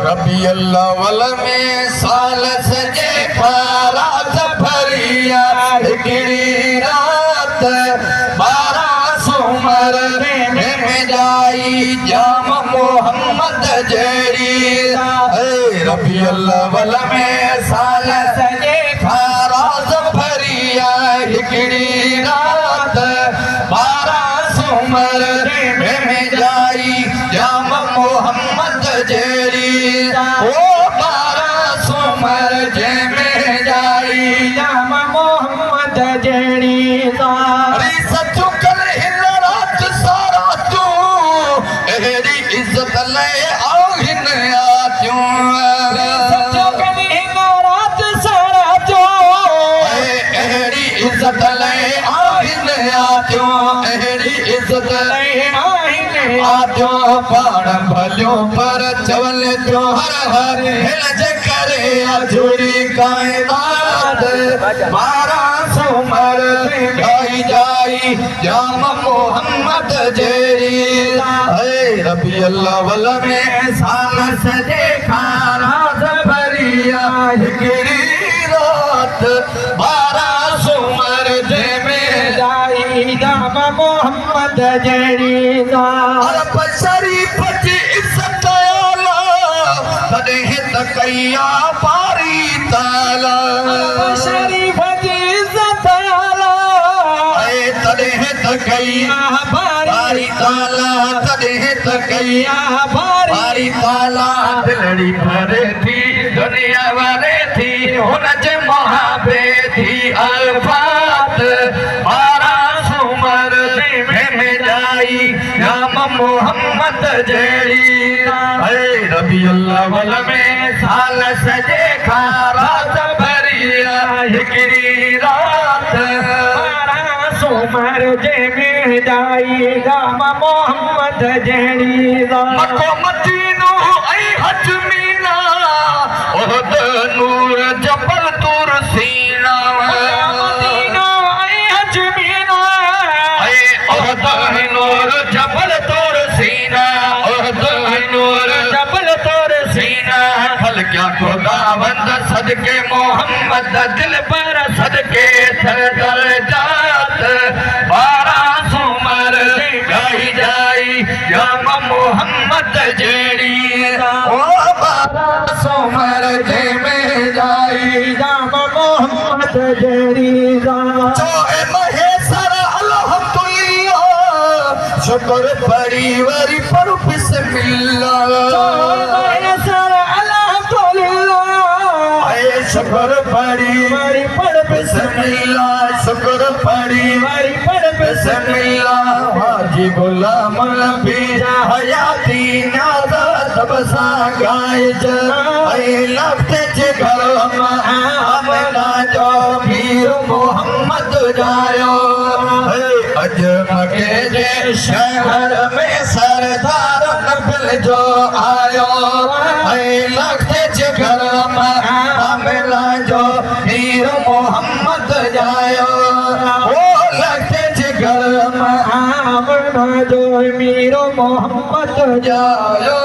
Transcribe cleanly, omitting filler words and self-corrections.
रबी अव्वल में साल सजे बारात भरिया हिकिड़ी रात 12 सूमर में जाई जाम मोहम्मद जड़ी रबी अव्वल में साल सजे बारात भरिया हिकिड़ी रात 12 सूमर में जाई जाम मोहम्मद जड़ी ओ 12 सूमर में जाई जाम मोहम्मद जड़ी अरे सचो कल हिन रात सारा तू एड़ी इज्जत ले आओ हिन आत्यूं सचो कल हिन रात सारा तू एड़ी इज्जत ले आओ हिन आत्यूं एड़ी इज्जत ले आजो पाण भलियो पर चवल जो हर हर हिलज करे अधूरी कायनात 12 सूमर गाई जाई जाम मोहम्मद जड़ी रबी अव्वल में साल सजे खाराज भरिया हिकिड़ी रात 12 सूमर में जाई जाम मोहम्मद जड़ी अरब शरीफ जी इज्जत आला तॾहिं त कया पारी ताला अरब शरीफ जी इज्जत आला तॾहिं त कया पारी ताला तॾहिं त कया पारी ताला दिलड़ी भरे थी दुनिया वरे थी हुन जे मुहाबे थी अल्फात 12 सूमर में जाई जाम मोहम्मद जड़ी रबी अव्वल में साल सजे खारात भरिया हिकिड़ी रात 12 सूमर में जाई जाम मोहम्मद जड़ी मको मदीनो ऐं हजमीना ओहद नूर जबल तूर सीना मदीनो ऐं हजमीना ओहद नूर जबल तूर सीना ओहद नूर जबल तूर सीना फल क्या खुदावंद सदके मोहम्मद दिल पर सदके थर जात 12 सूमर गाई जाई जाम मोहम्मद जड़ी ओ 12 सूमर में जाई जाम मोहम्मद जड़ी चोए महेसर अल्हम्दुलिल्लाह शुक्र पड़ी वरी पढ़ बिस्मिल्लाह महेसर अल्हम्दुलिल्लाह शुक्र पड़ी वरी पढ़ बिस्मिल्लाह शुक्र पड़ी वरी पढ़ बिस्मिल्लाह हाजी गुलाम नबी हयाती नादा सब सा गायज ऐ लफ्ज़ जे घर आमना जो मीर मोहम्मद जायो अज मके जे शहर में सरदार नबल जो आयो ऐ लफ्ज़ जे घर आमना जो मीर मोहम्मद जायो ओ लफ्ज़ जे घर आमना जो मीर मोहम्मद जायो